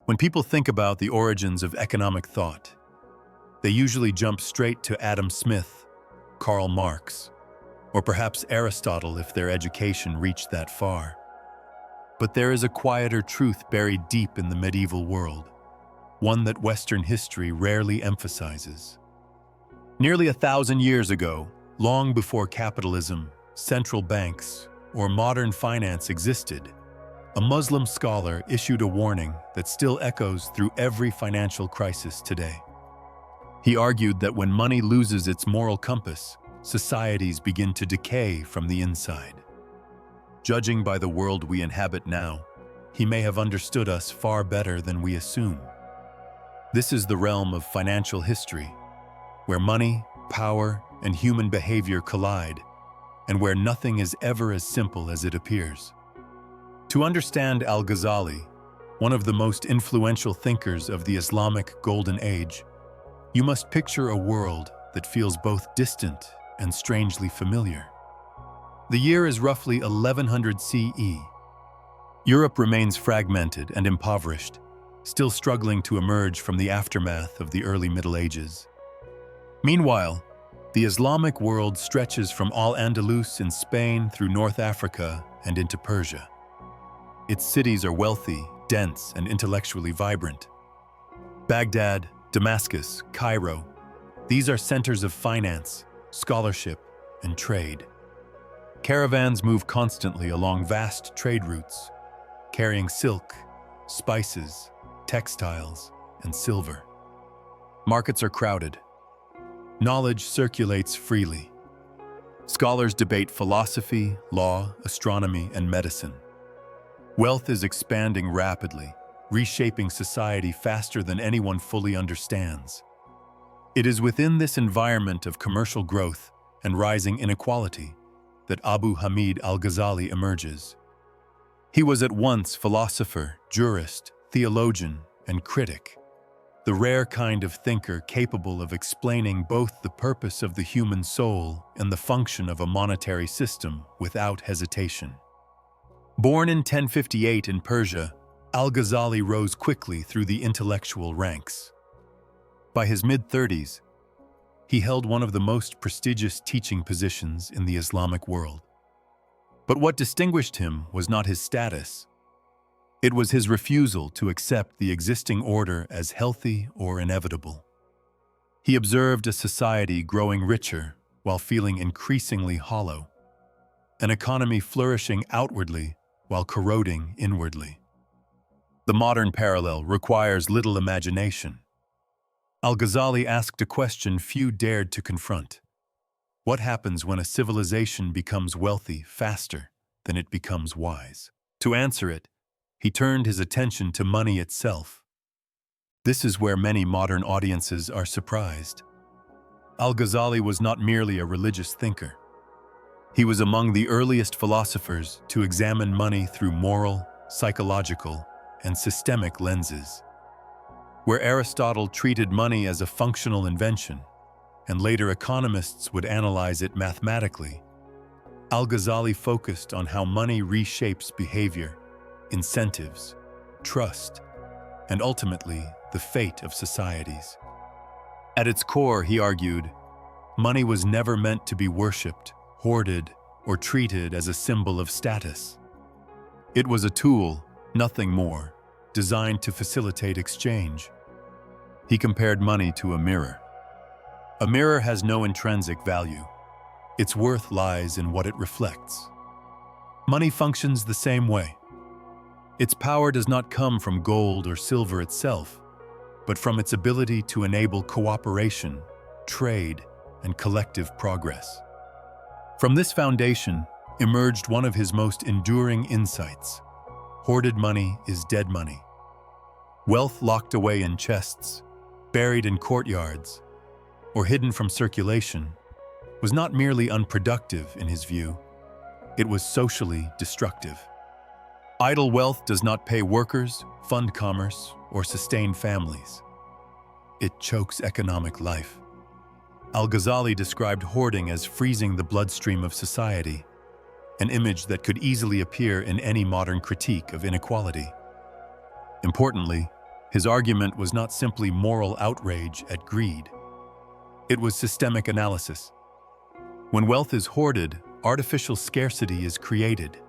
When people think about the origins of economic thought, they usually jump straight to Adam Smith, Karl Marx, or perhaps Aristotle if their education reached that far. But there is a quieter truth buried deep in the medieval world, one that Western history rarely emphasizes. Nearly 1,000 years ago, long before capitalism, central banks, or modern finance existed, a Muslim scholar issued a warning that still echoes through every financial crisis today. He argued that when money loses its moral compass, societies begin to decay from the inside. Judging by the world we inhabit now, he may have understood us far better than we assume. This is the realm of financial history, where money, power, and human behavior collide, and where nothing is ever as simple as it appears. To understand Al-Ghazali, one of the most influential thinkers of the Islamic Golden Age, you must picture a world that feels both distant and strangely familiar. The year is roughly 1100 CE. Europe remains fragmented and impoverished, still struggling to emerge from the aftermath of the early Middle Ages. Meanwhile, the Islamic world stretches from Al-Andalus in Spain through North Africa and into Persia. Its cities are wealthy, dense, and intellectually vibrant. Baghdad, Damascus, Cairo, these are centers of finance, scholarship, and trade. Caravans move constantly along vast trade routes, carrying silk, spices, textiles, and silver. Markets are crowded. Knowledge circulates freely. Scholars debate philosophy, law, astronomy, and medicine. Wealth is expanding rapidly, reshaping society faster than anyone fully understands. It is within this environment of commercial growth and rising inequality that Abu Hamid Al-Ghazali emerges. He was at once philosopher, jurist, theologian, and critic, the rare kind of thinker capable of explaining both the purpose of the human soul and the function of a monetary system without hesitation. Born in 1058 in Persia, Al-Ghazali rose quickly through the intellectual ranks. By his mid-30s, he held one of the most prestigious teaching positions in the Islamic world. But what distinguished him was not his status. It was his refusal to accept the existing order as healthy or inevitable. He observed a society growing richer while feeling increasingly hollow, an economy flourishing outwardly while corroding inwardly. The modern parallel requires little imagination. Al-Ghazali asked a question few dared to confront. What happens when a civilization becomes wealthy faster than it becomes wise? To answer it, he turned his attention to money itself. This is where many modern audiences are surprised. Al-Ghazali was not merely a religious thinker. He was among the earliest philosophers to examine money through moral, psychological, and systemic lenses. Where Aristotle treated money as a functional invention, and later economists would analyze it mathematically, Al-Ghazali focused on how money reshapes behavior, incentives, trust, and ultimately the fate of societies. At its core, he argued, money was never meant to be worshipped, hoarded, or treated as a symbol of status. It was a tool, nothing more, designed to facilitate exchange. He compared money to a mirror. A mirror has no intrinsic value. Its worth lies in what it reflects. Money functions the same way. Its power does not come from gold or silver itself, but from its ability to enable cooperation, trade, and collective progress. From this foundation emerged one of his most enduring insights. Hoarded money is dead money. Wealth locked away in chests, buried in courtyards, or hidden from circulation was not merely unproductive in his view, it was socially destructive. Idle wealth does not pay workers, fund commerce, or sustain families. It chokes economic life. Al-Ghazali described hoarding as freezing the bloodstream of society, an image that could easily appear in any modern critique of inequality. Importantly, His argument was not simply moral outrage at greed. It was systemic analysis. When wealth is hoarded, artificial scarcity is created,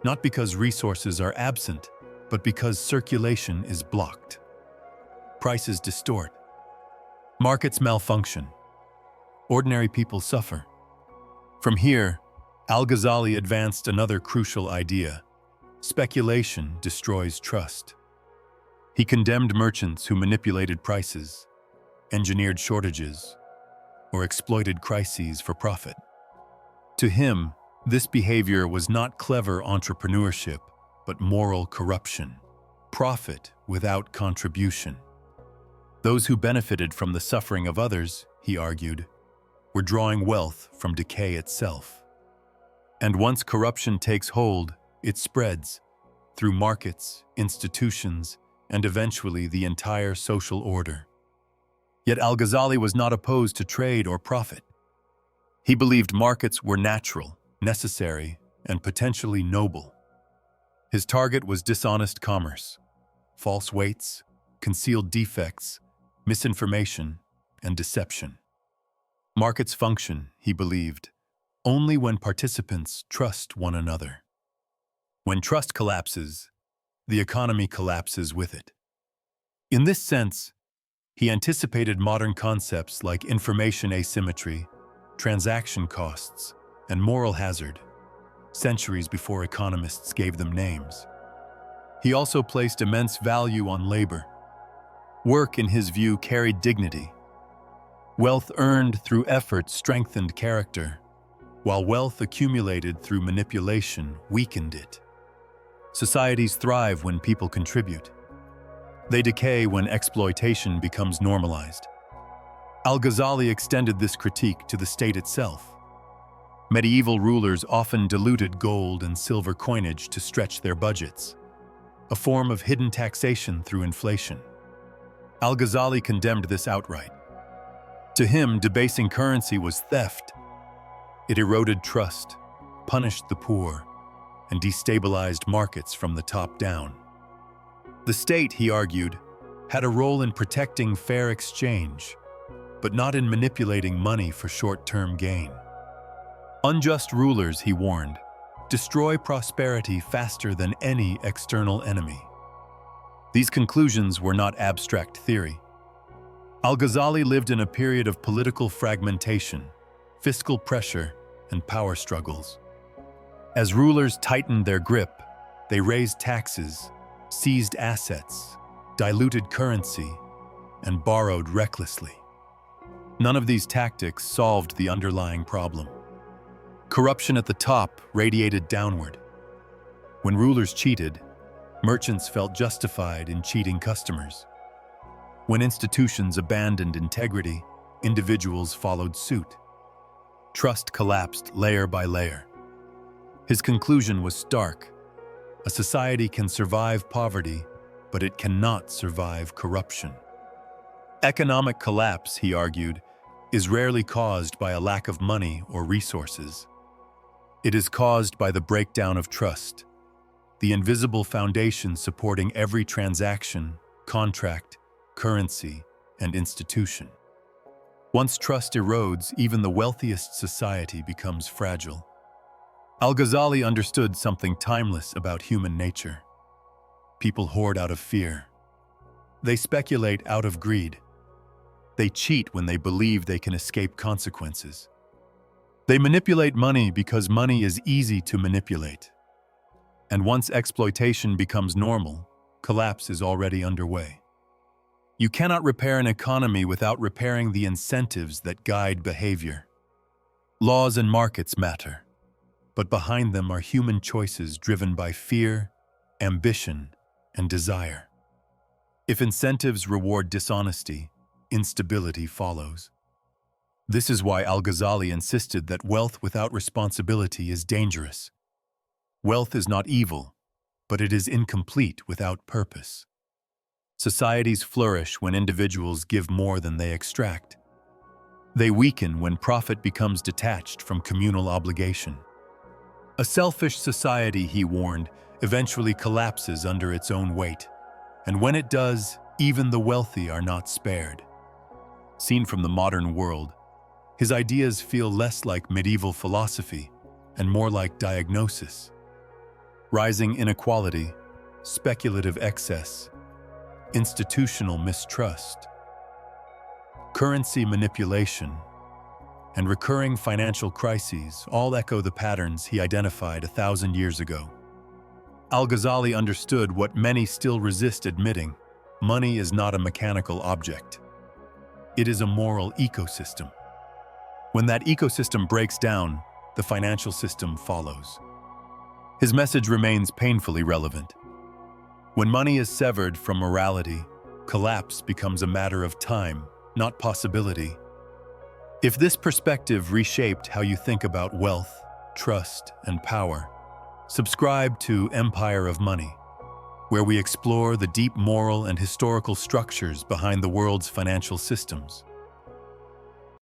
not because resources are absent, but because circulation is blocked. Prices distort. Markets malfunction. Ordinary people suffer. From here, Al-Ghazali advanced another crucial idea: speculation destroys trust. He condemned merchants who manipulated prices, engineered shortages, or exploited crises for profit. To him, this behavior was not clever entrepreneurship, but moral corruption, profit without contribution. Those who benefited from the suffering of others, he argued, were drawing wealth from decay itself. And once corruption takes hold, it spreads through markets, institutions, and eventually the entire social order. Yet Al-Ghazali was not opposed to trade or profit. He believed markets were natural, necessary, and potentially noble. His target was dishonest commerce, false weights, concealed defects, misinformation, and deception. Markets function, he believed, only when participants trust one another. When trust collapses, the economy collapses with it. In this sense, he anticipated modern concepts like information asymmetry, transaction costs, and moral hazard, centuries before economists gave them names. He also placed immense value on labor. Work, in his view, carried dignity. Wealth earned through effort strengthened character, while wealth accumulated through manipulation weakened it. Societies thrive when people contribute. They decay when exploitation becomes normalized. Al-Ghazali extended this critique to the state itself. Medieval rulers often diluted gold and silver coinage to stretch their budgets, a form of hidden taxation through inflation. Al-Ghazali condemned this outright. To him, debasing currency was theft. It eroded trust, punished the poor, and destabilized markets from the top down. The state, he argued, had a role in protecting fair exchange, but not in manipulating money for short-term gain. Unjust rulers, he warned, destroy prosperity faster than any external enemy. These conclusions were not abstract theory. Al-Ghazali lived in a period of political fragmentation, fiscal pressure, and power struggles. As rulers tightened their grip, they raised taxes, seized assets, diluted currency, and borrowed recklessly. None of these tactics solved the underlying problem. Corruption at the top radiated downward. When rulers cheated, merchants felt justified in cheating customers. When institutions abandoned integrity, individuals followed suit. Trust collapsed layer by layer. His conclusion was stark. A society can survive poverty, but it cannot survive corruption. Economic collapse, he argued, is rarely caused by a lack of money or resources. It is caused by the breakdown of trust, the invisible foundation supporting every transaction, contract, currency, and institution. Once trust erodes, even the wealthiest society becomes fragile. Al-Ghazali understood something timeless about human nature. People hoard out of fear. They speculate out of greed. They cheat when they believe they can escape consequences. They manipulate money because money is easy to manipulate. And once exploitation becomes normal, collapse is already underway. You cannot repair an economy without repairing the incentives that guide behavior. Laws and markets matter, but behind them are human choices driven by fear, ambition, and desire. If incentives reward dishonesty, instability follows. This is why Al-Ghazali insisted that wealth without responsibility is dangerous. Wealth is not evil, but it is incomplete without purpose. Societies flourish when individuals give more than they extract. They weaken when profit becomes detached from communal obligation. A selfish society, he warned, eventually collapses under its own weight. And when it does, Even the wealthy are not spared. Seen from the modern world, his ideas feel less like medieval philosophy and more like diagnosis. Rising inequality, speculative excess, institutional mistrust, currency manipulation, and recurring financial crises all echo the patterns he identified 1,000 years ago. Al-Ghazali understood what many still resist admitting: money is not a mechanical object. It is a moral ecosystem. When that ecosystem breaks down, the financial system follows. His message remains painfully relevant. When money is severed from morality, collapse becomes a matter of time, not possibility. If this perspective reshaped how you think about wealth, trust, and power, subscribe to Empire of Money, where we explore the deep moral and historical structures behind the world's financial systems.